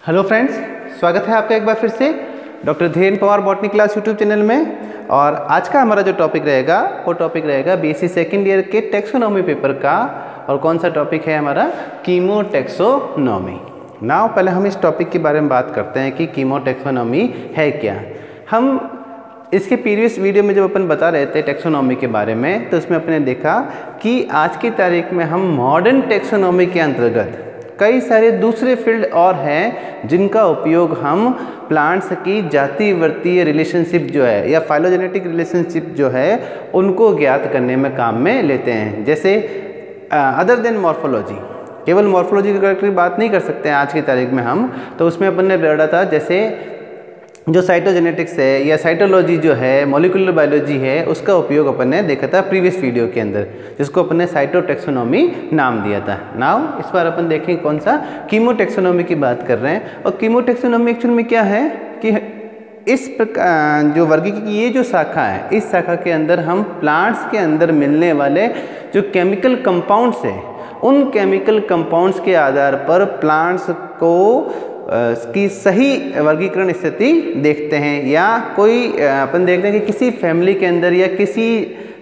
Hello friends, स्वागत है आपका एक बार फिर से doctor Dhirendra Pawar botany class YouTube channel में। और आज का हमारा जो टॉपिक रहेगा वो टॉपिक रहेगा बीएससी सेकेंड ईयर के टैक्सोनॉमी पेपर का। और कौन सा टॉपिक है हमारा? कीमोटैक्सोनॉमी। नाउ पहले हम इस टॉपिक के बारे में बात करते हैं कि कीमोटैक्सोनॉमी है क्या। हम इसके प्रीवियस वीडियो में जब अपन बता रहे थे टैक्सोनॉमी के बारे में, तो उसमें अपने देखा कि आज की तारीख में हम मॉडर्न टैक्सोनॉमी के अंतर्गत कई सारे दूसरे फील्ड और हैं जिनका उपयोग हम प्लांट्स की जाति वर्तीय रिलेशनशिप जो है या फाइलोजेनेटिक रिलेशनशिप जो है उनको ज्ञात करने में काम में लेते हैं। जैसे अदर देन मॉर्फोलॉजी, केवल मॉर्फोलॉजी की बात नहीं कर सकते हैं आज की तारीख में हम। तो उसमें अपन ने पढ़ा था जैसे जो साइटोजेनेटिक्स है या साइटोलॉजी जो है, मॉलिक्यूलर बायोलॉजी है, उसका उपयोग अपन ने देखा था प्रीवियस वीडियो के अंदर, जिसको अपन ने साइटोटैक्सोनॉमी नाम दिया था। नाउ इस बार अपन देखें कौन सा कीमोटैक्सोनॉमी की बात कर रहे हैं। और कीमोटैक्सोनॉमी एक्चुअल में क्या है कि इस प्रकार जो वर्गीकरण की ये जो शाखा है, इस शाखा के अंदर हम प्लांट्स के अंदर मिलने वाले जो केमिकल कंपाउंड्स है, उन केमिकल कंपाउंड्स के आधार पर प्लांट्स को की सही वर्गीकरण स्थिति देखते हैं। या कोई अपन देखते हैं कि किसी फैमिली के अंदर या किसी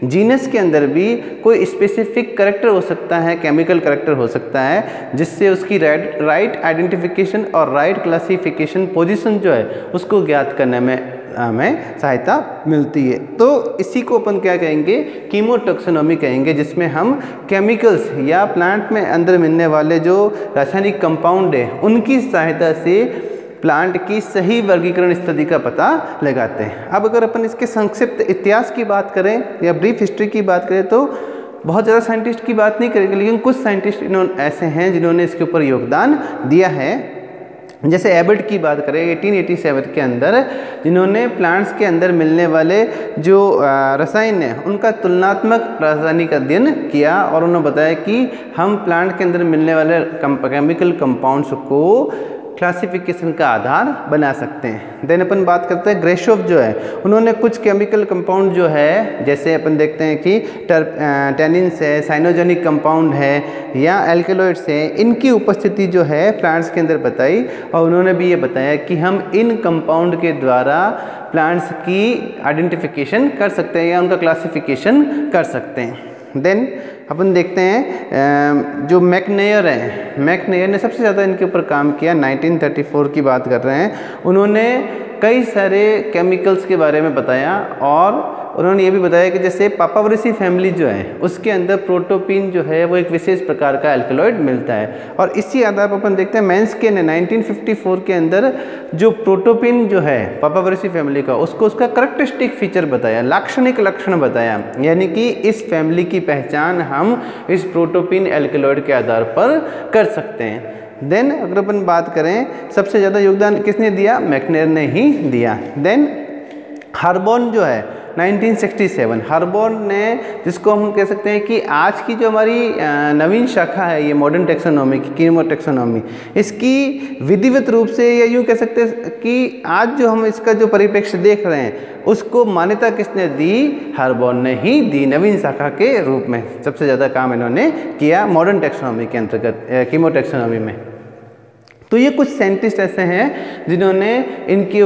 जीनस के अंदर भी कोई स्पेसिफिक करैक्टर हो सकता है, केमिकल करैक्टर हो सकता है, जिससे उसकी राइट आइडेंटिफिकेशन और राइट क्लासिफिकेशन पोजीशन जो है उसको ज्ञात करने में हमें सहायता मिलती है। तो इसी को अपन क्या कहेंगे? कीमोटैक्सोनॉमी कहेंगे, जिसमें हम केमिकल्स या प्लांट में अंदर मिलने वाले जो रासायनिक कंपाउंड है उनकी सहायता से प्लांट की सही वर्गीकरण स्थिति का पता लगाते हैं। अब अगर अपन इसके संक्षिप्त इतिहास की बात करें या ब्रीफ हिस्ट्री की बात करें तो बहुत ज़्यादा साइंटिस्ट की बात नहीं करेंगे, लेकिन कुछ साइंटिस्ट ऐसे हैं जिन्होंने इसके ऊपर योगदान दिया है। जैसे एबर्ट की बात करें 1887 के अंदर, जिन्होंने प्लांट्स के अंदर मिलने वाले जो रसायन है उनका तुलनात्मक रासायनिक अध्ययन किया और उन्होंने बताया कि हम प्लांट के अंदर मिलने वाले केमिकल कंपाउंड्स को क्लासिफिकेशन का आधार बना सकते हैं। देन अपन बात करते हैं ग्रेशोव जो है, उन्होंने कुछ केमिकल कंपाउंड जो है, जैसे अपन देखते हैं कि टैनिन्स है, साइनोजेनिक कंपाउंड है या एल्केलॉइड्स है, इनकी उपस्थिति जो है प्लांट्स के अंदर बताई। और उन्होंने भी ये बताया कि हम इन कंपाउंड के द्वारा प्लांट्स की आइडेंटिफिकेशन कर सकते हैं या उनका क्लासिफिकेशन कर सकते हैं। देन अपन देखते हैं जो मैकनेयर है, मैकनेयर ने सबसे ज़्यादा इनके ऊपर काम किया। 1934 की बात कर रहे हैं। उन्होंने कई सारे केमिकल्स के बारे में बताया और उन्होंने ये भी बताया कि जैसे पापावरेसी फैमिली जो है उसके अंदर प्रोटोपीन जो है वो एक विशेष प्रकार का एल्कलॉइड मिलता है। और इसी आधार पर अपन देखते हैं मैन्स्के ने 1954 के अंदर जो प्रोटोपीन जो है पापावरेसी फैमिली का, उसको उसका करैक्टरिस्टिक फीचर बताया, लाक्षणिक लक्षण बताया, यानी कि इस फैमिली की पहचान हम इस प्रोटोपीन एल्कलॉइड के आधार पर कर सकते हैं। देन अगर अपन बात करें सबसे ज़्यादा योगदान किसने दिया? मैकनेयर ने ही दिया। देन हार्बोन जो है 1967, हार्बोन ने, जिसको हम कह सकते हैं कि आज की जो हमारी नवीन शाखा है ये मॉडर्न टैक्सोनॉमी की, कीमोटैक्सोनॉमी, इसकी विधिवत रूप से या यूँ कह सकते हैं कि आज जो हम इसका जो परिप्रेक्ष्य देख रहे हैं उसको मान्यता किसने दी? हार्बोन ने ही दी। नवीन शाखा के रूप में सबसे ज़्यादा काम इन्होंने किया मॉडर्न टैक्सोनॉमी के अंतर्गत, कीमोटैक्सोनॉमी में। तो ये कुछ साइंटिस्ट ऐसे हैं जिन्होंने इनकी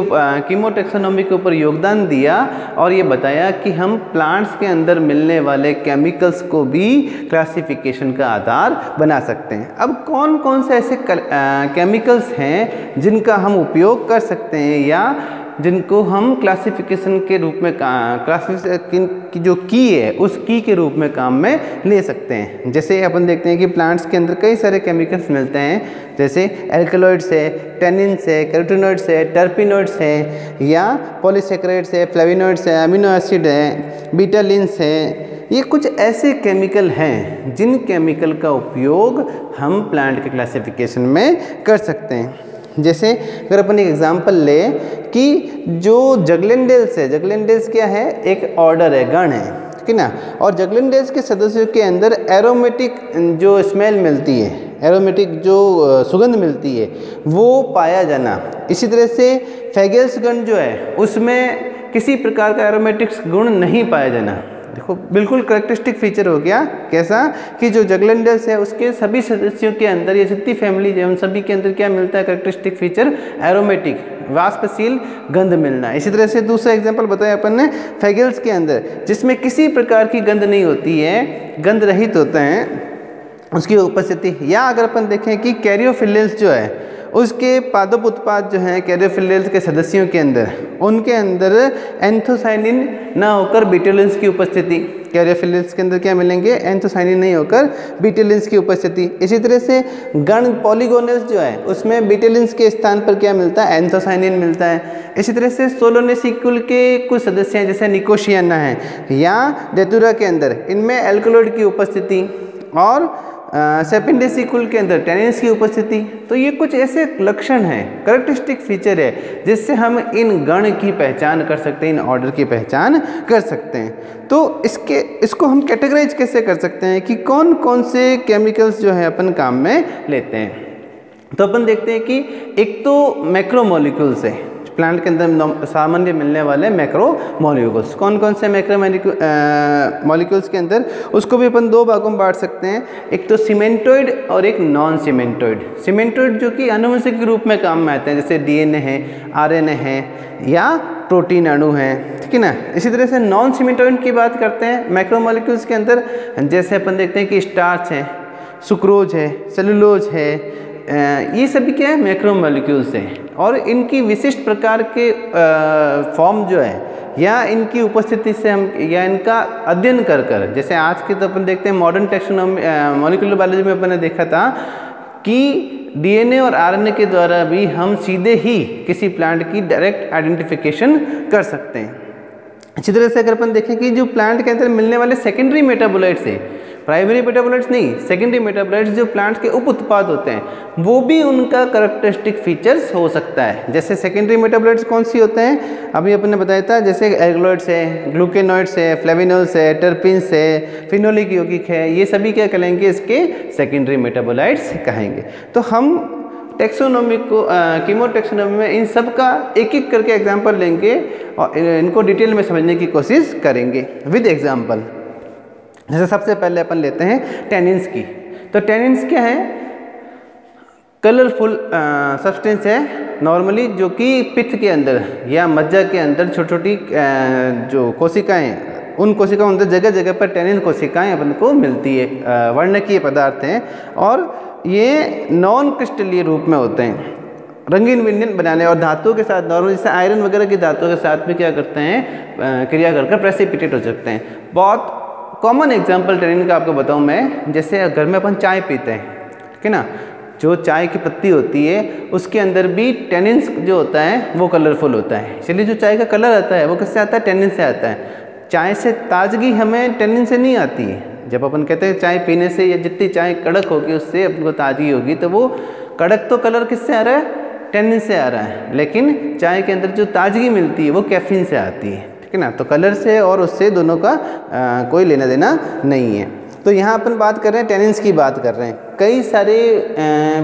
कीमोटैक्सोनॉमी के ऊपर योगदान दिया और ये बताया कि हम प्लांट्स के अंदर मिलने वाले केमिकल्स को भी क्लासिफिकेशन का आधार बना सकते हैं। अब कौन कौन से ऐसे केमिकल्स हैं जिनका हम उपयोग कर सकते हैं या जिनको हम क्लासिफिकेशन के रूप में क्लासिफिकेशन की जो की है उस की के रूप में काम में ले सकते हैं। जैसे अपन देखते हैं कि प्लांट्स के अंदर कई सारे केमिकल्स मिलते हैं, जैसे एल्कलॉइड्स है, टेनिन्स है, कैरोटीनॉइड्स है, टर्पिनॉइड्स है या पॉलीसेकेराइड्स है, फ्लेविनॉइड्स है, अमीनो एसिड है, बीटालिन्स है। ये कुछ ऐसे केमिकल हैं जिन केमिकल का उपयोग हम प्लांट के क्लासिफिकेशन में कर सकते हैं। जैसे अगर अपन एक एग्जांपल ले कि जो जगलेंडेल्स है, जगलेंडेल्स क्या है? एक ऑर्डर है, गण है, ठीक है ना। और जगलेंडेल्स के सदस्यों के अंदर एरोमेटिक जो स्मेल मिलती है, एरोमेटिक जो सुगंध मिलती है वो पाया जाना। इसी तरह से फैगेल्स गण जो है उसमें किसी प्रकार का एरोमेटिक्स गुण नहीं पाया जाना। देखो बिल्कुल करेक्टरिस्टिक फीचर हो गया। कैसा कि जो जगलेंडर्स है उसके सभी सदस्यों के अंदर, ये जितनी फैमिली है उन सभी के अंदर क्या मिलता है करेक्टरिस्टिक फीचर, एरोमेटिक वाष्पशील गंध मिलना। इसी तरह से दूसरा एग्जांपल बताया अपन ने फैगल्स के अंदर, जिसमें किसी प्रकार की गंध नहीं होती है, गंध रहित होते हैं उसकी उपस्थिति। या अगर अपन देखें कि कैरियोफिलेल्स जो है उसके पादप उत्पाद जो हैं कैरियोफिलेल्स के सदस्यों के अंदर, उनके अंदर एंथोसाइनिन ना होकर बीटालिन्स की उपस्थिति। कैरियोफिलेल्स के अंदर क्या मिलेंगे, एंथोसाइनिन नहीं होकर बीटालिन्स की उपस्थिति। इसी तरह से गण पॉलीगोनल्स जो है उसमें बीटालिन्स के स्थान पर क्या मिलता है, एंथोसाइनिन मिलता है। इसी तरह से सोलोनेसी कुल के कुछ सदस्य हैं जैसे निकोशियाना है या डेतुरा के अंदर, इनमें एल्कलॉइड की उपस्थिति, और सेपिंडेसी कुल के अंदर टेनिन्स की उपस्थिति। तो ये कुछ ऐसे लक्षण हैं, करेक्टरिस्टिक फीचर है जिससे हम इन गण की पहचान कर सकते हैं, इन ऑर्डर की पहचान कर सकते हैं। तो इसको हम कैटेगराइज कैसे कर सकते हैं कि कौन कौन से केमिकल्स जो है अपन काम में लेते हैं। तो अपन देखते हैं कि एक तो मैक्रोमोलिक्यूल्स है, प्लांट के अंदर सामान्य मिलने वाले मैक्रो मॉलिक्यूल्स। कौन कौन से मैक्रो मॉलिक्यूल्स के अंदर, उसको भी अपन दो भागों में बांट सकते हैं, एक तो सीमेंटोइड और एक नॉन सीमेंटोइड। सीमेंटोइड जो कि आनुवंशिक के रूप में काम में आते हैं, जैसे डीएनए है, आरएनए है या प्रोटीन अणु हैं, ठीक है ना। इसी तरह से नॉन सीमेंटोइड की बात करते हैं मैक्रो मॉलिक्यूल्स के अंदर, जैसे अपन देखते हैं कि स्टार्च है, सुक्रोज है, सेलुलोज है, ये सभी क्या है मैक्रो मॉलिक्यूल्स हैं। और इनकी विशिष्ट प्रकार के फॉर्म जो है या इनकी उपस्थिति से हम या इनका अध्ययन कर कर, जैसे आज के तो अपन देखते हैं मॉडर्न टैक्सोनॉमी मॉलिक्यूलर बायोलॉजी में अपन ने देखा था कि डीएनए और आरएनए के द्वारा भी हम सीधे ही किसी प्लांट की डायरेक्ट आइडेंटिफिकेशन कर सकते हैं। इसी तरह से अगर अपन देखें कि जो प्लांट के अंदर मिलने वाले सेकेंडरी मेटाबोलाइट्स है, प्राइमरी मेटाबोलाइट्स नहीं, सेकेंडरी मेटाबोलाइट्स जो प्लांट के उप उत्पाद होते हैं, वो भी उनका करेक्टरिस्टिक फीचर्स हो सकता है। जैसे सेकेंडरी मेटाबोलाइट्स कौन सी होते हैं, अभी अपन ने बताया था, जैसे एल्कलॉइड्स है, ग्लूकेनॉइड्स है, फ्लेविनोल्स है, टर्पिन्स है, फिनोलिक यौगिक है, ये सभी क्या कहलाएंगे, इसके सेकेंडरी मेटाबोलाइट्स कहेंगे। तो हम टैक्सोनॉमी को कीमो टैक्सोनॉमी में इन सब का एक एक करके एग्जाम्पल लेंगे और इनको डिटेल में समझने की कोशिश करेंगे विद एग्जाम्पल। जैसे सबसे पहले अपन लेते हैं टेनिन्स की। तो टेनिन्स क्या है, कलरफुल सब्सटेंस है नॉर्मली, जो कि पित्त के अंदर या मज्जा के अंदर छोटी छोटी जो कोशिकाएं, उन कोशिकाओं अंदर जगह जगह पर टेनिन कोशिकाएं अपन को मिलती है, वर्णकीय पदार्थ हैं और ये नॉन क्रिस्टलीय रूप में होते हैं। रंगीन व्यंजन बनाने और धातुओं के साथ नॉर्मल जैसे आयरन वगैरह की धातुओं के साथ भी क्या करते हैं, क्रिया करके प्रेसिपिटेट हो सकते हैं। बहुत कॉमन एग्जांपल टेनिन का आपको बताऊं मैं, जैसे घर में अपन चाय पीते हैं, ठीक है ना, जो चाय की पत्ती होती है उसके अंदर भी टेनिन्स जो होता है वो कलरफुल होता है। इसलिए जो चाय का कलर आता है वो किससे आता है, टेनिन से आता है। चाय से ताजगी हमें टेनिन से नहीं आती है। जब अपन कहते हैं चाय पीने से या जितनी चाय कड़क होगी उससे अपन को ताजगी होगी, तो वो कड़क तो कलर किससे आ रहा है, टेनिन से आ रहा है, लेकिन चाय के अंदर जो ताजगी मिलती है वो कैफीन से आती है, ठीक है ना। तो कलर से और उससे दोनों का कोई लेना देना नहीं है। तो यहाँ अपन बात कर रहे हैं टेनिन्स की बात कर रहे हैं। कई सारे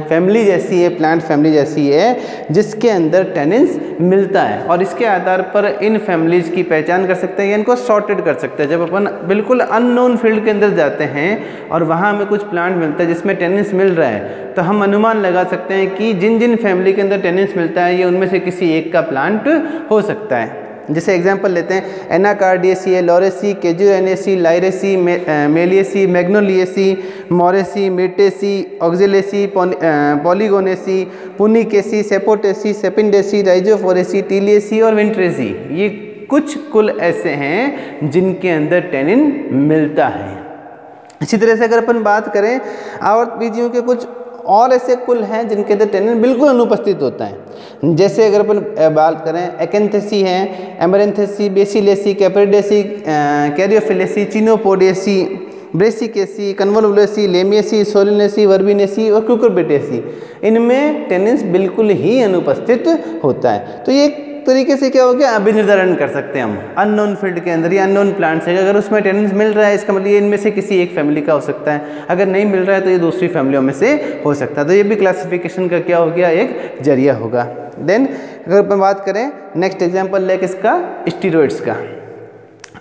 फैमिली जैसी है, प्लांट फैमिली जैसी है जिसके अंदर टेनिन्स मिलता है और इसके आधार पर इन फैमिलीज की पहचान कर सकते हैं या इनको सॉर्टेड कर सकते हैं। जब अपन बिल्कुल अननोन फील्ड के अंदर जाते हैं और वहाँ हमें कुछ प्लांट मिलता है जिसमें टेनिन्स मिल रहा है, तो हम अनुमान लगा सकते हैं कि जिन जिन फैमिली के अंदर टेनिन्स मिलता है ये उनमें से किसी एक का प्लांट हो सकता है। जैसे एग्जांपल लेते हैं एनाकार्डियेसी, लॉरेसी, केजुएनेसी, लाइरेसी, मेलियेसी, मैग्नोलियेसी, मोरेसी, मिर्टेसी, ऑक्जिलेसी, पॉलीगोनेसी, पुनिकेसी, सेपोटेसी, सेपिंडेसी, राइजोफोरेसी, टीलियेसी और विंट्रेसी। ये कुछ कुल ऐसे हैं जिनके अंदर टेनिन मिलता है। इसी तरह से अगर अपन बात करें आवर्त बीजियों के कुछ और ऐसे कुल हैं जिनके अंदर टेनिन बिल्कुल अनुपस्थित होता है। जैसे अगर अपन बात करें एकेंथेसी है, एमरेंथेसी, बेसिलेसी, कैप्रिडेसी, कैरियोफिलेसी, चिनोपोडियसी, ब्रेसिकेसी, कन्वोलुलेसी, लेमियेसी, सोलिनेसी, वर्बिनेसी और क्यूकरबिटेसी, इनमें टेनिन्स बिल्कुल ही अनुपस्थित होता है। तो ये तरीके से क्या हो गया, अभिनिर्धारण कर सकते हैं हम अननोन फील्ड के अंदर या अननोन प्लांट्स है, अगर उसमें टेनिन्स मिल रहा है इसका मतलब ये इनमें से किसी एक फैमिली का हो सकता है, अगर नहीं मिल रहा है तो ये दूसरी फैमिलियों में से हो सकता है। तो ये भी क्लासिफिकेशन का क्या हो गया, एक जरिया होगा। देन अगर अपन बात करें नेक्स्ट एग्जाम्पल ले किसका, स्टीरॉइड्स का।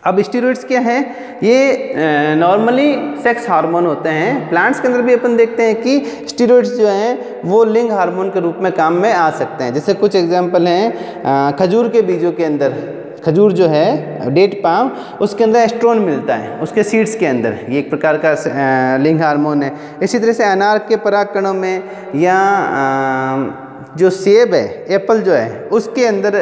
अब स्टेरॉइड्स क्या हैं? ये नॉर्मली सेक्स हार्मोन होते हैं। प्लांट्स के अंदर भी अपन देखते हैं कि स्टेरॉइड्स जो हैं वो लिंग हार्मोन के रूप में काम में आ सकते हैं। जैसे कुछ एग्जांपल हैं, खजूर के बीजों के अंदर, खजूर जो है डेट पाम, उसके अंदर एस्ट्रोन मिलता है उसके सीड्स के अंदर, ये एक प्रकार का लिंग हार्मोन है। इसी तरह से अनार के परागकणों में या जो सेब है, एप्पल जो है उसके अंदर,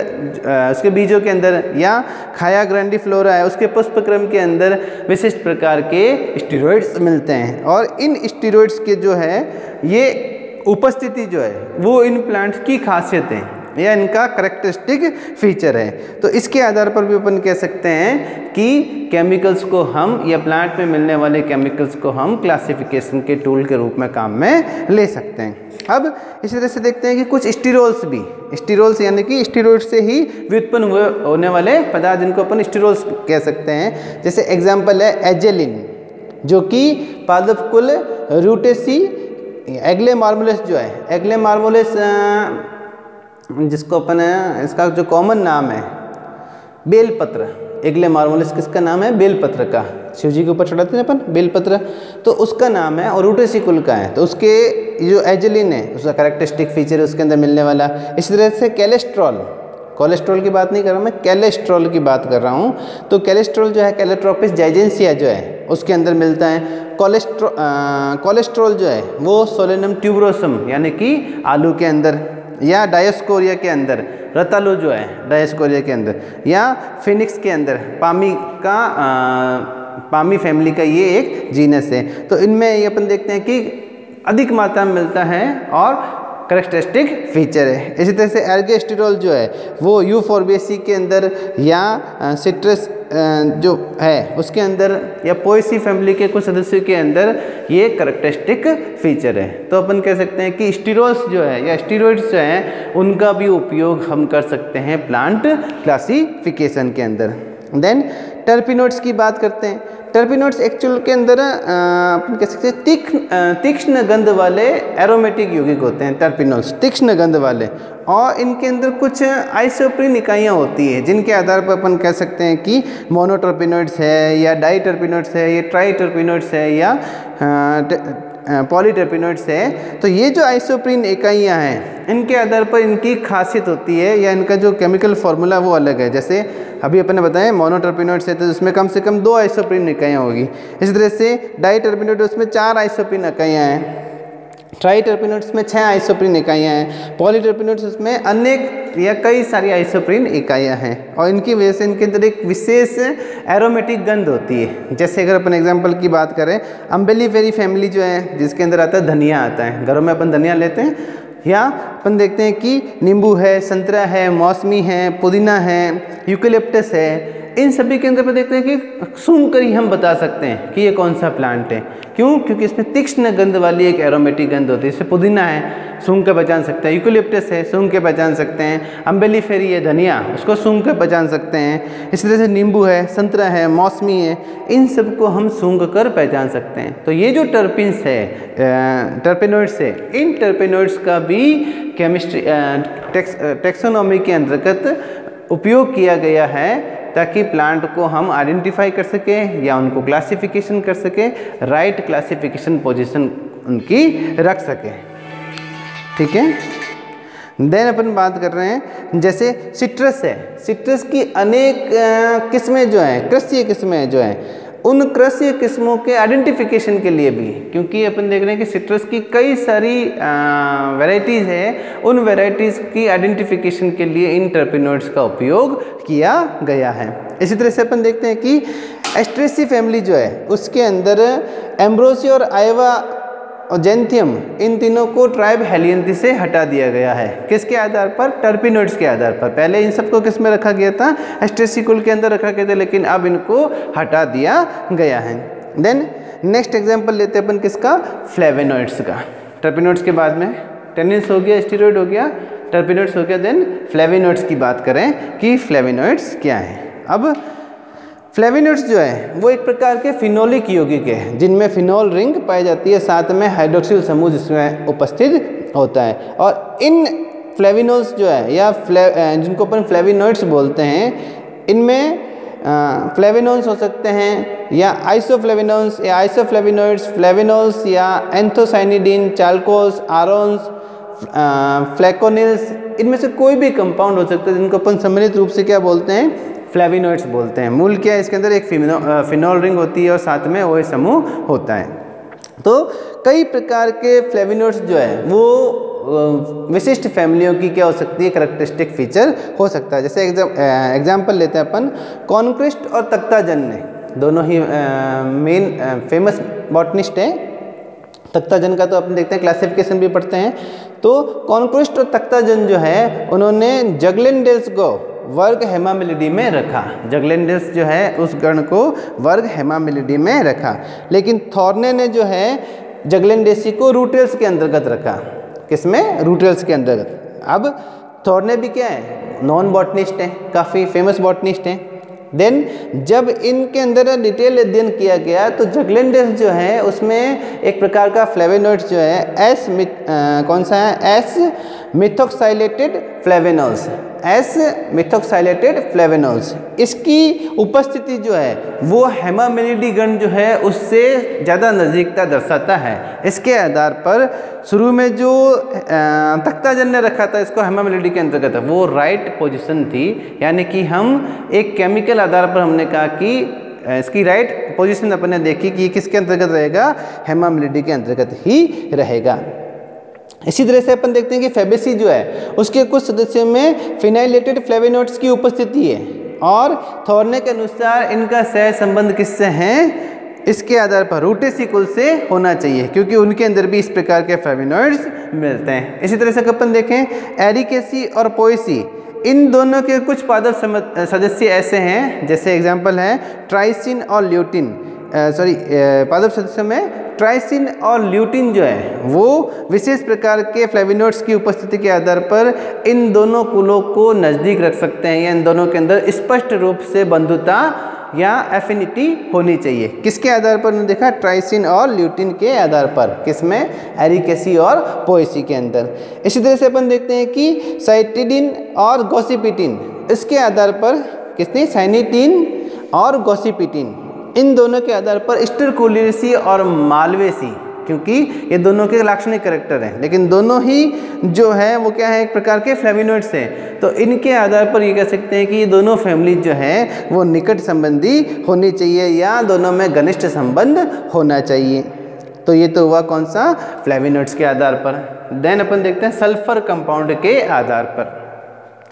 उसके बीजों के अंदर, या खाया ग्रैंडिफ्लोरा है उसके पुष्पक्रम के अंदर विशिष्ट प्रकार के स्टेरॉइड्स मिलते हैं। और इन स्टेरॉइड्स के जो है ये उपस्थिति जो है वो इन प्लांट्स की खासियत है या इनका करेक्टरिस्टिक फीचर है। तो इसके आधार पर भी अपन कह सकते हैं कि केमिकल्स को हम, या प्लांट में मिलने वाले केमिकल्स को हम क्लासिफिकेशन के टूल के रूप में काम में ले सकते हैं। अब इसी तरह से देखते हैं कि कुछ स्टेरॉल्स भी, स्टेरॉल्स यानी कि स्टेरॉइड से ही व्युत्पन्न होने वाले पदार्थ जिनको अपन स्टेरॉल्स कह सकते हैं। जैसे एग्जाम्पल है एजेलिन, जो कि पादप कुल रूटेसी एग्ले मार्मोलेस जो है, एग्ले मार्मोलेस जिसको अपन, इसका जो कॉमन नाम है बेलपत्र, एग्ले मार्मोलेस किसका नाम है? बेलपत्र का, शिव जी के ऊपर चढ़ाते हैं अपन बेलपत्र, तो उसका नाम है और रूटेसी कुल का है। तो उसके जो एजेलिन है उसका कैरेक्टरिस्टिक फीचर है उसके अंदर मिलने वाला। इसी तरह से कैलेस्ट्रॉल, कोलेस्ट्रॉल की बात नहीं कर रहा मैं, कैलेस्ट्रॉल की बात कर रहा हूँ। तो कैलेस्ट्रॉल जो है कैलेट्रोपिस जाइजेंसिया जो है उसके अंदर मिलता है। कोलेस्ट्रॉल जो है वो सोलेनम ट्यूबरोसम यानी कि आलू के अंदर, या डायोस्कोरिया के अंदर, रतालू जो है डायोस्कोरिया के अंदर, या फिनिक्स के अंदर, पामी का पामी फैमिली का ये एक जीनस है। तो इनमें ये अपन देखते हैं कि अधिक मात्रा में मिलता है और करेक्टरिस्टिक फीचर है। इसी तरह से एर्गेस्टेरोल जो है वो यूफोर्बिएसी के अंदर, या सिट्रस जो है उसके अंदर, या पोएसी फैमिली के कुछ सदस्यों के अंदर ये करेक्टरिस्टिक फीचर है। तो अपन कह सकते हैं कि स्टेरॉल्स जो है या स्टेरॉइड्स जो हैं उनका भी उपयोग हम कर सकते हैं प्लांट क्लासिफिकेशन के अंदर। देन टर्पिनोइड्स की बात करते हैं। टर्पिनोइड्स एक्चुअल के अंदर अपन कह सकते हैं तीक्ष्ण गंध वाले एरोमेटिक यौगिक होते हैं टर्पिनोइड्स, तीक्ष्ण गंध वाले, और इनके अंदर कुछ आइसोप्रीन इकाइयाँ होती है जिनके आधार पर अपन कह सकते हैं कि मोनोटर्पिनोइड्स है, या डाइटर्पिनोइड्स है, या ट्राइटर्पिनोइड्स है, या पॉलीटर्पिनोइड्स है। तो ये जो आइसोप्रीन इकाइयाँ हैं इनके आधार पर इनकी खासियत होती है या इनका जो केमिकल फार्मूला वो अलग है। जैसे अभी अपन ने बताया मोनोटर्पिनोइड्स है तो उसमें कम से कम 2 आइसोप्रीन इकाइयाँ होगी। इसी तरह से डाइटर्पिनोइड उसमें 4 आइसोप्रीन इकाइयाँ हैं, ट्राइटर्पिनोइड्स में 6 आइसोप्रीन इकाइयाँ हैं, पॉलीटर्पिनोइड्स उसमें अनेक या कई सारी आइसोप्रीन इकाइयाँ हैं, और इनकी वजह से इनके अंदर एक विशेष एरोमेटिक गंध होती है। जैसे अगर अपन एग्जांपल की बात करें, अम्बेलिफेरी फैमिली जो है जिसके अंदर आता है धनिया आता है, घरों में अपन धनिया लेते हैं, या अपन देखते हैं कि नींबू है, संतरा है, मौसमी है, पुदीना है, यूकेलिप्टस है। इन सभी के अंदर पर देखते हैं कि सूंघ कर ही हम बता सकते हैं कि ये कौन सा प्लांट है। क्यों? क्योंकि इसमें तीक्ष्ण गंध वाली एक एरोमेटिक गंध होती है। जैसे पुदीना है सूंघ के पहचान सकते हैं, यूकेलिप्टस है सूंघ के पहचान सकते हैं, अम्बेलिफेरी है धनिया उसको सूंघ के पहचान सकते हैं। इसी तरह से नींबू है, संतरा है, मौसमी है, इन सब को हम सूंघ कर पहचान सकते हैं। तो ये जो टर्पिन्स है, टर्पिनोइड्स है, इन टर्पिनोइड्स का भी केमिस्ट्री टेक्सोनॉमी के अंतर्गत उपयोग किया गया है ताकि प्लांट को हम आइडेंटिफाई कर सकें या उनको क्लासिफिकेशन कर सकें, राइट क्लासिफिकेशन पोजीशन उनकी रख सकें। ठीक है। देन अपन बात कर रहे हैं जैसे सिट्रस है, सिट्रस की अनेक किस्में जो हैं, कृषि किस्में जो हैं, उन कृषि किस्मों के आइडेंटिफिकेशन के लिए भी, क्योंकि अपन देख रहे हैं कि सिट्रस की कई सारी वैरायटीज़ है, उन वैरायटीज़ की आइडेंटिफिकेशन के लिए इन टर्पिनोइड्स का उपयोग किया गया है। इसी तरह से अपन देखते हैं कि एस्ट्रेसी फैमिली जो है उसके अंदर एम्ब्रोसिया और आइवा और जेंथियम, इन तीनों को ट्राइब हेलियंथी से हटा दिया गया है। किसके आधार पर? टर्पिनोइड्स के आधार पर। पहले इन सबको किस में रखा गया था? एस्ट्रेसी कुल के अंदर रखा गया था, लेकिन अब इनको हटा दिया गया है। देन नेक्स्ट एग्जांपल लेते हैं अपन किसका? फ्लेवेनॉइड्स का। टर्पिनोइड्स के बाद में टेनिन्स हो गया, स्टेरॉइड हो गया, टर्पिनोइड्स हो गया। देन फ्लेवेनॉइड्स की बात करें कि फ्लेवेनॉइड्स क्या है। अब फ्लेवेनॉइड्स जो है वो एक प्रकार के फिनोलिक यौगिक है जिनमें फिनोल रिंग पाई जाती है, साथ में हाइड्रोक्सिल समूह जिसमें उपस्थित होता है। और इन फ्लेविनोल्स जो है या जिनको अपन फ्लेविनॉइड्स बोलते हैं, इनमें फ्लेविनोन्स हो सकते हैं, या आइसोफ्लेविनोन्स या आइसोफ्लेविनोइड्स, फ्लेविनोल्स या एंथोसाइनिडीन, चाल्कोस, आरोन्स, फ्लैकोनिल्स, इनमें से कोई भी कंपाउंड हो सकता है जिनको अपन सम्मिलित रूप से क्या बोलते हैं, फ्लेविनोइड्स बोलते हैं। मूल क्या है, इसके अंदर एक फिनोल रिंग होती है और साथ में OH समूह होता है। तो कई प्रकार के फ्लेविनोइड्स जो है वो विशिष्ट फैमिलियों की क्या हो सकती है, करैक्टरिस्टिक फीचर हो सकता है। जैसे एग्जाम्पल लेते हैं अपन, कॉनक्रिस्ट और तख्ताजन्य, दोनों ही मेन फेमस बॉटनिस्ट हैं। तख्ताजन का तो अपन देखते हैं क्लासिफिकेशन भी पढ़ते हैं। तो कॉनक्रिस्ट और तख्ताजन जो है उन्होंने जगलेंडेल्स को वर्ग हेमामिलिडी में रखा। जगलेंडेल्स जो है उस गण को वर्ग हेमामिलिडी में रखा, लेकिन थॉर्ने ने जो है जगलेंडेसी को रूटेल्स के अंतर्गत रखा। किसमें, रूटेल्स के अंतर्गत। अब थॉर्ने भी क्या है, नॉन बॉटनिस्ट है, काफ़ी फेमस बॉटनिस्ट हैं। देन जब इनके अंदर डिटेल अध्ययन किया गया तो जगलेंडेल्स जो है उसमें एक प्रकार का फ्लेवेनोइड्स जो है कौन सा है, एस मिथोक्साइलेटेड फ्लेवेनोल्स, एस मिथोक्साइलेटेड फ्लेवेनोल्स, इसकी उपस्थिति जो है वो हेमामिलिडी गण जो है उससे ज़्यादा नज़दीकता दर्शाता है। इसके आधार पर शुरू में जो तख्ताजन ने रखा था इसको हेमामिलिडी के अंतर्गत, वो राइट पोजीशन थी, यानी कि हम एक केमिकल आधार पर हमने कहा कि इसकी राइट पोजीशन अपन ने देखी कि किसके अंतर्गत रहेगा, हेमामिलिडी के अंतर्गत ही रहेगा। इसी तरह से अपन देखते हैं कि फेबेसी जो है उसके कुछ सदस्यों में फिनाइलेटेड फ्लेवेनोइड्स की उपस्थिति है, और थॉर्ने के अनुसार इनका सह संबंध किससे हैं, इसके आधार पर रूटेसी कुल से होना चाहिए, क्योंकि उनके अंदर भी इस प्रकार के फ्लेवेनोइड्स मिलते हैं। इसी तरह से अपन देखें एरिकेसी और पोएसी, इन दोनों के कुछ पादप सदस्य ऐसे हैं, जैसे एग्जाम्पल है ट्राइसिन और ल्यूटिन, पादप सदस्यों में ट्राइसिन और ल्यूटिन जो है वो विशेष प्रकार के फ्लेविनोइड्स की उपस्थिति के आधार पर इन दोनों कुलों को नज़दीक रख सकते हैं, या इन दोनों के अंदर स्पष्ट रूप से बंधुता या एफिनिटी होनी चाहिए। किसके आधार पर उन्होंने देखा, ट्राइसिन और ल्यूटिन के आधार पर, किसमें, एरिकेसी और पोएसी के अंदर। इसी तरह से अपन देखते हैं कि साइटिडिन और गॉसिपिटिन, इसके आधार पर किसने, साइनिटिन और गॉसिपिटिन, इन दोनों के आधार पर स्टिरकोलिसी और मालवेसी, क्योंकि ये दोनों के लाक्षणिक कैरेक्टर हैं, लेकिन दोनों ही जो है वो क्या है, एक प्रकार के फ्लेविनोइड्स हैं। तो इनके आधार पर ये कह सकते हैं कि ये दोनों फैमिली जो है वो निकट संबंधी होनी चाहिए, या दोनों में घनिष्ठ संबंध होना चाहिए। तो ये तो हुआ कौन सा, फ्लेविनोइड्स के आधार पर। देन अपन देखते हैं सल्फर कंपाउंड के आधार पर।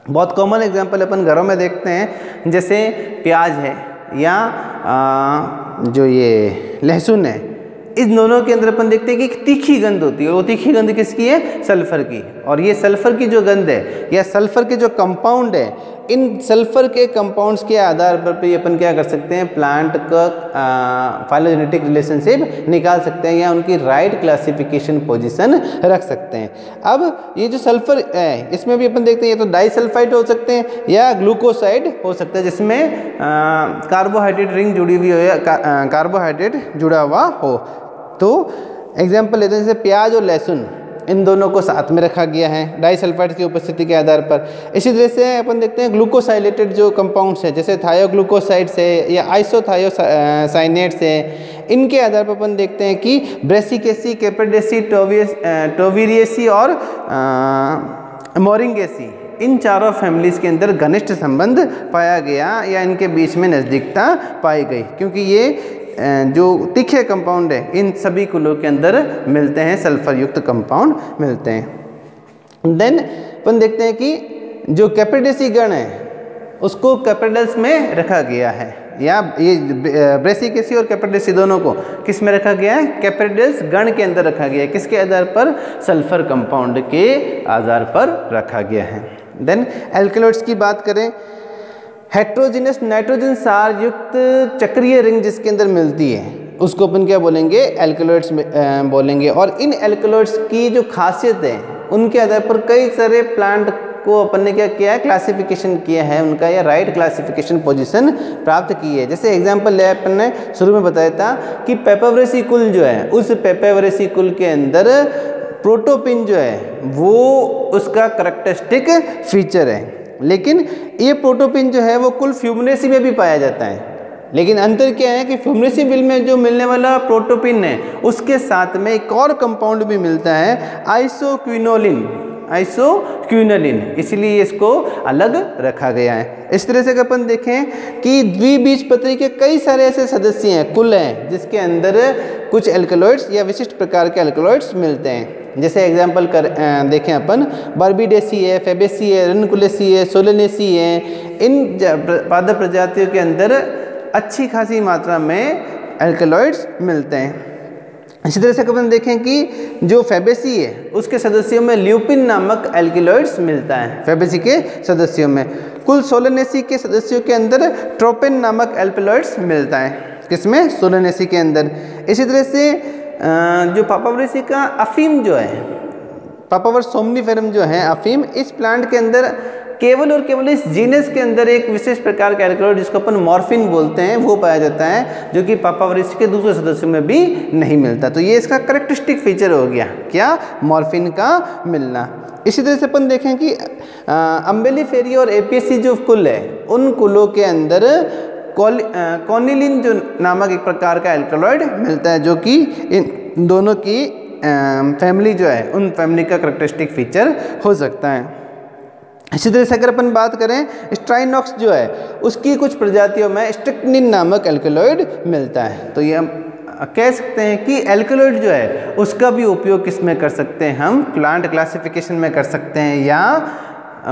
बहुत कॉमन एग्जाम्पल अपन घरों में देखते हैं, जैसे प्याज है या जो ये लहसुन है, इस दोनों के अंदर अपन देखते हैं कि एक तीखी गंध होती है, और वो तीखी गंध किसकी है, सल्फर की। और ये सल्फर की जो गंध है या सल्फर के जो कंपाउंड है, इन सल्फर के कंपाउंड्स के आधार पर भी अपन क्या कर सकते हैं, प्लांट का फाइलोजेनेटिक रिलेशनशिप निकाल सकते हैं, या उनकी राइट क्लासिफिकेशन पोजीशन रख सकते हैं। अब ये जो सल्फर है इसमें भी अपन देखते हैं, ये तो डाइसल्फाइड हो सकते हैं या ग्लूकोसाइड हो सकता है, जिसमें कार्बोहाइड्रेट रिंग जुड़ी हुई हो या कार्बोहाइड्रेट जुड़ा हुआ हो। तो एग्जाम्पल लेते हैं, जैसे प्याज और लहसुन, इन दोनों को साथ में रखा गया है डाइसल्फाइड की उपस्थिति के आधार पर। इसी तरह से अपन देखते हैं ग्लूकोसाइलेटेड जो कंपाउंड्स है, जैसे थायोग्लूकोसाइड्स है या आइसोथायोसाइनेट्स है, इनके आधार पर अपन देखते हैं कि ब्रेसिकेसी, कैपेडेसी, टोविरियसी और मोरिंगेसी, इन चारों फैमिलीज़ के अंदर घनिष्ठ संबंध पाया गया, या इनके बीच में नज़दीकता पाई गई, क्योंकि ये जो तीखे कंपाउंड है इन सभी कुलों के अंदर मिलते हैं, सल्फर युक्त कंपाउंड मिलते हैं। देन अपन देखते हैं कि जो कैपेडेसी गण है उसको कैपेडल्स में रखा गया है, या ये ब्रेसिकेसी और कैपेडेसी दोनों को किस में रखा गया है, कैपेडल्स गण के अंदर रखा गया है। किसके आधार पर, सल्फर कंपाउंड के आधार पर रखा गया है। देन एल्कलॉइड्स की बात करें, हेट्रोजिनस नाइट्रोजन सार युक्त चक्रीय रिंग जिसके अंदर मिलती है उसको अपन क्या बोलेंगे, एल्कलॉइड्स बोलेंगे। और इन एल्कलॉइड्स की जो खासियत है उनके आधार पर कई सारे प्लांट को अपन ने क्या किया है, क्लासिफिकेशन किया है उनका, या राइट क्लासिफिकेशन पोजीशन प्राप्त की है। जैसे एग्जांपल ले अपन ने शुरू में बताया था कि पेपावरेसी कुल जो है, उस पेपावरेसी कुल के अंदर प्रोटोपिन जो है वो उसका करैक्टरिस्टिक फीचर है। लेकिन ये प्रोटोपिन जो है वो कुल फ्यूमिनेसी में भी पाया जाता है। लेकिन अंतर क्या है कि फ्यूमिनेसी बिल में जो मिलने वाला प्रोटोपिन है उसके साथ में एक और कंपाउंड भी मिलता है आइसोक्विनोलिन, इसलिए इसको अलग रखा गया है। इस तरह से अगर अपन देखें कि द्विबीजपत्री के कई सारे ऐसे सदस्य हैं, कुल हैं, जिसके अंदर कुछ एल्कलॉइड्स या विशिष्ट प्रकार के एल्कलॉइड्स मिलते हैं। जैसे एग्जाम्पल देखें अपन बार्बिडेसी है, फेबेसी है, रनकुलेसी है, सोलेनेसी है। इन पादप प्रजातियों के अंदर अच्छी खासी मात्रा में एल्कलॉइड्स मिलते हैं। इसी तरह से अपन देखें कि जो फेबेसी है उसके सदस्यों में ल्यूपिन नामक एल्कलॉइड्स मिलता है। फेबेसी के सदस्यों में कुल सोलेनेसी के सदस्यों के अंदर ट्रोपेन नामक एल्कलॉइड्स मिलता है। किसमें? सोलेनेसी के अंदर। इसी तरह से जो पापावरेसी का अफीम जो है, पापावर सोमनीफेरम जो है अफीम, इस प्लांट के अंदर केवल और केवल इस जीनस के अंदर एक विशेष प्रकार का एल्कलॉइड जिसको अपन मॉर्फिन बोलते हैं वो पाया जाता है, जो कि पापावरेसी के दूसरे सदस्यों में भी नहीं मिलता। तो ये इसका कैरेक्टरिस्टिक फीचर हो गया, क्या? मॉर्फिन का मिलना। इसी तरह से अपन देखें कि अम्बेलिफेरी और एपीसी जो कुल है उन कुलों के अंदर कॉनिलिन जो नामक एक प्रकार का एल्कलॉइड मिलता है, जो कि इन दोनों की फैमिली जो है उन फैमिली का कैरेक्टरिस्टिक फीचर हो सकता है। इसी तरह से अगर अपन बात करें स्ट्राइनॉक्स जो है उसकी कुछ प्रजातियों में स्ट्रिक्निन नामक एल्कलॉइड मिलता है। तो ये हम कह सकते हैं कि एल्कलॉइड जो है उसका भी उपयोग किस में कर सकते हैं? हम प्लांट क्लासिफिकेशन में कर सकते हैं या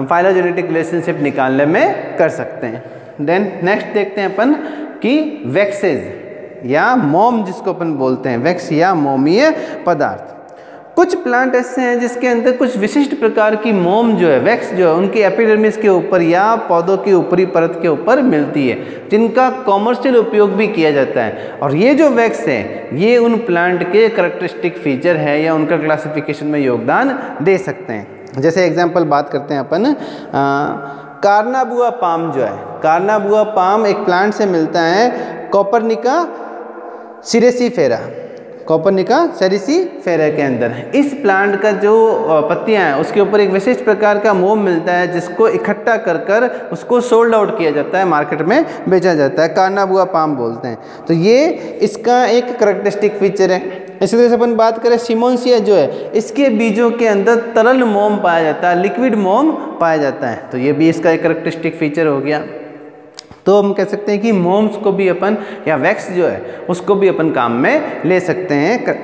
फाइलोजेनेटिक रिलेशनशिप निकालने में कर सकते हैं। देन नेक्स्ट देखते हैं अपन कि वैक्सेज या मोम जिसको अपन बोलते हैं, वैक्स या मोमीय पदार्थ। कुछ प्लांट ऐसे हैं जिसके अंदर कुछ विशिष्ट प्रकार की मोम जो है, वैक्स जो है, उनकी एपिडर्मिस के ऊपर या पौधों की ऊपरी परत के ऊपर मिलती है, जिनका कॉमर्शियल उपयोग भी किया जाता है। और ये जो वैक्स है ये उन प्लांट के कैरेक्टरिस्टिक फीचर है या उनका क्लासिफिकेशन में योगदान दे सकते हैं। जैसे एग्जाम्पल बात करते हैं अपन कार्नाबुआ पाम जो है, कार्नाबुआ पाम एक प्लांट से मिलता है कॉपरनिका सेरेसिफेरा, कॉपरनिका सेरेसिफेरा के अंदर। इस प्लांट का जो पत्तियां हैं उसके ऊपर एक विशिष्ट प्रकार का मोम मिलता है, जिसको इकट्ठा कर कर उसको सोल्ड आउट किया जाता है, मार्केट में बेचा जाता है, कार्नाबुआ पाम बोलते हैं। तो ये इसका एक कैरेक्टरिस्टिक फीचर है। इसी तरह से अपन बात करें सिमोनसिया जो है, इसके बीजों के अंदर तरल मोम पाया जाता है, लिक्विड मोम पाया जाता है। तो ये भी इसका एक कैरेक्टरिस्टिक फीचर हो गया। तो हम कह सकते हैं कि मोम्स को भी अपन या वैक्स जो है उसको भी अपन काम में ले सकते हैं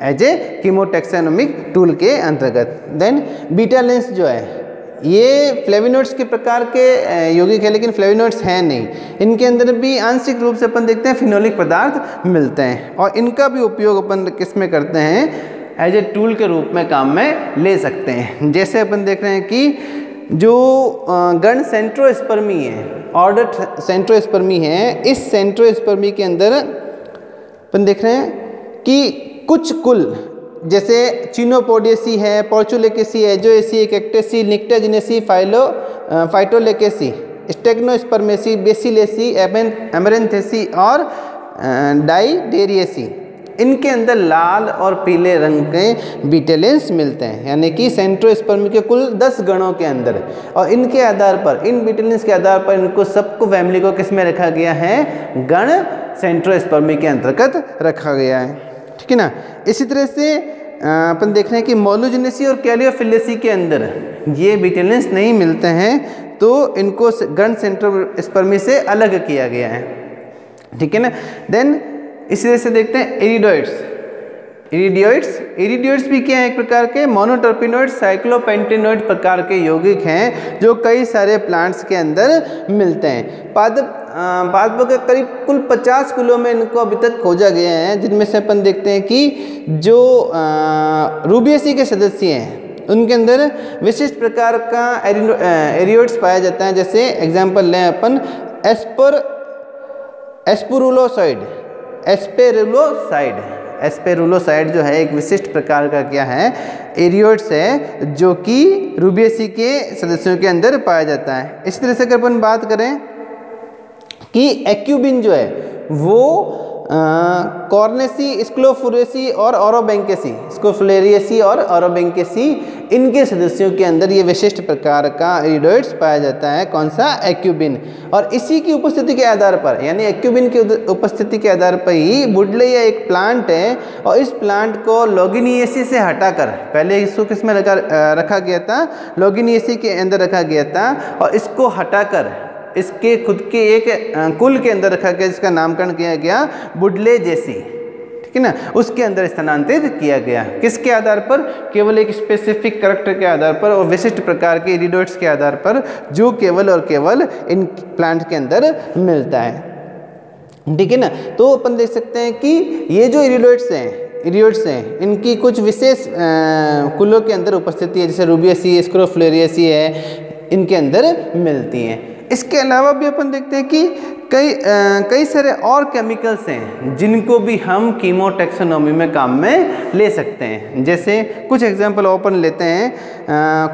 एज ए कीमोटैक्सोनोमिक टूल के अंतर्गत। देन बीटा लेंस जो है ये फ्लेविनोइड्स के प्रकार के यौगिक है, लेकिन फ्लेविनोइड्स हैं नहीं। इनके अंदर भी आंशिक रूप से अपन देखते हैं फिनोलिक पदार्थ मिलते हैं, और इनका भी उपयोग अपन किस में करते हैं? एज ए टूल के रूप में काम में ले सकते हैं। जैसे अपन देख रहे हैं कि जो गण सेंट्रोस्पर्मी है, ऑर्डर सेंट्रोस्पर्मी है, इस सेंट्रोस्पर्मी के अंदर अपन देख रहे हैं कि कुछ कुल जैसे चिनोपोडियसी है, पोर्चुलेकेसी, एजोएसी, कैक्टेसी, निक्टाजिनेसी, फाइटोलेकेसी, स्टेग्नोस्पर्मेसी, बेसिलेसी, एमरेंथेसी और डाइडेरियसी, इनके अंदर लाल और पीले रंग के बीटेलेंस मिलते हैं, यानी कि सेंट्रोस्पर्मी के कुल 10 गणों के अंदर। और इनके आधार पर, इन बीटेलेंस के आधार पर इनको सबको फैमिली को किस में रखा गया है? गण सेंट्रोस्पर्मी के अंतर्गत रखा गया है, ठीक है ना। इसी तरह से अपन देख रहे हैं कि मोनोजेनेसी और कैलियोफिलेसी के अंदर ये बीटेलेंस नहीं मिलते हैं, तो इनको गण सेंट्रोस्पर्मी से अलग किया गया है, ठीक है ना। देन इसी तरह से देखते हैं इरिडोइड्स। इरिडोइड्स भी क्या है? एक प्रकार के मोनोटर्पिनोइड साइक्लोपेंटेनोइड प्रकार के यौगिक हैं जो कई सारे प्लांट्स के अंदर मिलते हैं। पादपों के करीब कुल 50 कुलों में इनको अभी तक खोजा गया है, जिनमें से अपन देखते हैं कि जो रूबिएसी के सदस्य हैं उनके अंदर विशिष्ट प्रकार का एरियोइड्स पाया जाता है। जैसे एग्जाम्पल लें अपन एस्पेरुलोसाइड जो है एक विशिष्ट प्रकार का क्या है? एरियोइड्स है, जो कि रूबिएसी के सदस्यों के अंदर पाया जाता है। इसी तरह से अगर अपन बात करें कि एक्यूबिन जो है वो कॉर्नेसी, स्क्लोफुरेसी और ओरोबैंकेसी, स्क्लोफुलेरिएसी और ओरोबैंकेसी, इनके सदस्यों के अंदर ये विशिष्ट प्रकार का इरिडोइड्स पाया जाता है। कौन सा? एक्यूबिन। और इसी की उपस्थिति के आधार पर, यानी एक्यूबिन की उपस्थिति के आधार पर ही बुडलेया एक प्लांट है, और इस प्लांट को लोगिनिएसी से हटाकर, पहले इसको किसमें रखा गया था? लोगिनिएसी के अंदर रखा गया था, और इसको हटाकर इसके खुद के एक कुल के अंदर रखा गया, जिसका नामकरण किया गया बुडलेजेसी, ठीक है ना, उसके अंदर स्थानांतरित किया गया। किसके आधार पर? केवल एक स्पेसिफिक कैरेक्टर के आधार पर और विशिष्ट प्रकार के इरिडोइड्स के आधार पर, जो केवल और केवल इन प्लांट के अंदर मिलता है, ठीक है ना। तो अपन देख सकते हैं कि ये जो इरिडोइड्स हैं, इनकी कुछ विशेष कुलों के अंदर उपस्थिति है, जैसे रूबिएसी, स्क्रोफुलेरिएसी है, इनके अंदर मिलती हैं। इसके अलावा भी अपन देखते हैं कि कई सारे और केमिकल्स हैं जिनको भी हम कीमोटैक्सोनॉमी में काम में ले सकते हैं। जैसे कुछ एग्जांपल ओपन लेते हैं,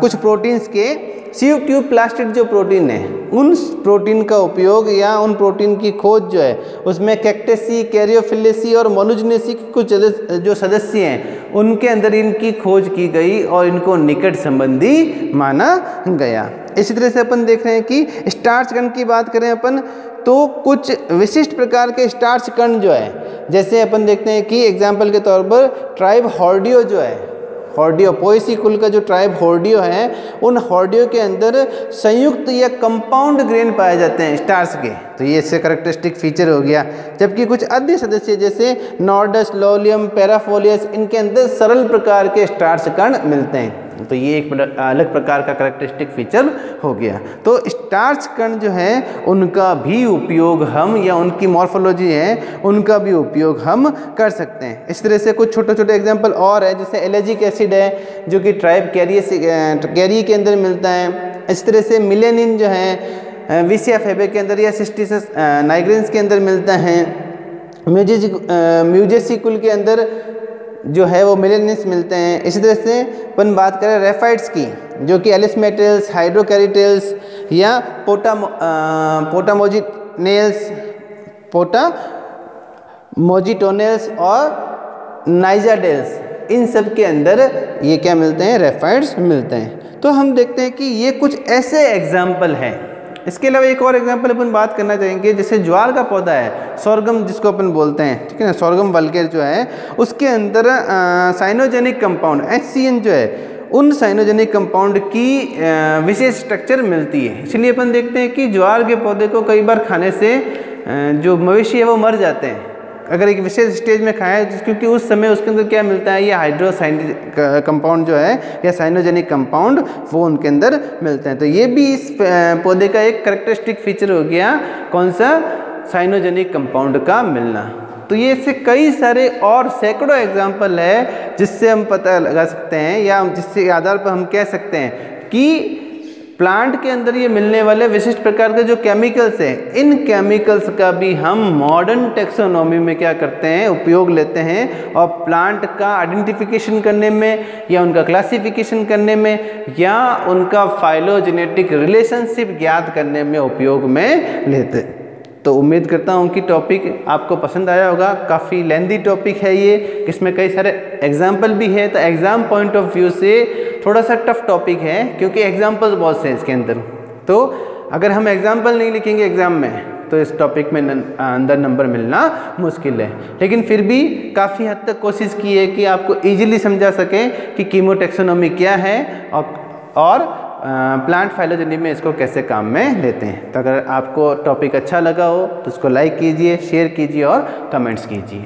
कुछ प्रोटीन्स के सीव ट्यूब प्लास्टिड जो प्रोटीन है, उन प्रोटीन का उपयोग या उन प्रोटीन की खोज जो है, उसमें कैक्टेसी, कैरियोफिलेसी और मोलुजनेसी के कुछ जो सदस्य हैं, उनके अंदर इनकी खोज की गई और इनको निकट संबंधी माना गया। इसी तरह से अपन देख रहे हैं कि स्टार्च कण की बात करें अपन, तो कुछ विशिष्ट प्रकार के स्टार्च कण जो है, जैसे अपन देखते हैं कि एग्जाम्पल के तौर पर ट्राइब हॉर्डियो जो है, हॉर्डियो पोएसी कुल का जो ट्राइब हॉर्डियो है, उन हॉर्डियो के अंदर संयुक्त या कंपाउंड ग्रेन पाए जाते हैं स्टार्च के, तो ये इससे कैरेक्टरिस्टिक फीचर हो गया। जबकि कुछ अन्य सदस्य जैसे नॉर्डस, लोलियम, पैराफोलियस, इनके अंदर सरल प्रकार के स्टार्च कण मिलते हैं, तो ये एक अलग प्रकार का कैरेक्टरिस्टिक फीचर हो गया। तो स्टार्च कण जो है, उनका भी उपयोग हम, या उनकी मॉर्फोलॉजी है, उनका भी उपयोग हम कर सकते हैं। इस तरह से कुछ छोटे छोटे एग्जांपल और है, जैसे एलेजिक एसिड है जो कि ट्राइब कैरी के अंदर मिलता है। इस तरह से मिलेनिन जो है विसिया फेबे के अंदर या सिस्टिसस नाइग्रेंस के अंदर मिलता है। म्यूजेसी कुल के अंदर जो है वो मिलेनिस मिलते हैं। इसी तरह से अपन बात करें रेफाइट्स की, जो कि एलिस मेटल्स, हाइड्रोकैरिटेल्स या पोटामोजिटोनेल्स और नाइजाडेल्स, इन सब के अंदर ये क्या मिलते हैं? रेफाइट्स मिलते हैं। तो हम देखते हैं कि ये कुछ ऐसे एग्जाम्पल हैं। इसके अलावा एक और एग्जांपल अपन बात करना चाहेंगे, जैसे ज्वार का पौधा है, सोरगम जिसको अपन बोलते हैं, ठीक है ना, सोरगम वल्गेर जो है, उसके अंदर साइनोजेनिक कंपाउंड HCN जो है, उन साइनोजेनिक कंपाउंड की विशेष स्ट्रक्चर मिलती है। इसलिए अपन देखते हैं कि ज्वार के पौधे को कई बार खाने से जो मवेशी है वो मर जाते हैं, अगर एक विशेष स्टेज में खाया, क्योंकि उस समय उसके अंदर क्या मिलता है? ये हाइड्रोसाइनिक कंपाउंड जो है या साइनोजेनिक कंपाउंड, वो उनके अंदर मिलते हैं। तो ये भी इस पौधे का एक कैरेक्टरिस्टिक फीचर हो गया, कौन सा? साइनोजेनिक कंपाउंड का मिलना। तो ये ऐसे कई सारे और सैकड़ों एग्जाम्पल है जिससे हम पता लगा सकते हैं, या जिसके आधार पर हम कह सकते हैं कि प्लांट के अंदर ये मिलने वाले विशिष्ट प्रकार के जो केमिकल्स हैं, इन केमिकल्स का भी हम मॉडर्न टैक्सोनॉमी में क्या करते हैं? उपयोग लेते हैं, और प्लांट का आइडेंटिफिकेशन करने में, या उनका क्लासिफिकेशन करने में, या उनका फाइलोजेनेटिक रिलेशनशिप ज्ञात करने में उपयोग में लेते हैं। तो उम्मीद करता हूँ कि टॉपिक आपको पसंद आया होगा। काफ़ी लेंदी टॉपिक है ये, इसमें कई सारे एग्जाम्पल भी है, तो एग्ज़ाम पॉइंट ऑफ व्यू से थोड़ा सा टफ टॉपिक है, क्योंकि एग्जाम्पल्स बहुत से हैं इसके अंदर। तो अगर हम एग्जाम्पल नहीं लिखेंगे एग्ज़ाम में, तो इस टॉपिक में अंदर नंबर मिलना मुश्किल है। लेकिन फिर भी काफ़ी हद तक कोशिश की है कि आपको ईजिली समझा सके कि कीमोटैक्सोनॉमी क्या है, और प्लांट फाइलोजेनी में इसको कैसे काम में लेते हैं। तो अगर आपको टॉपिक अच्छा लगा हो तो उसको लाइक कीजिए, शेयर कीजिए और कमेंट्स कीजिए।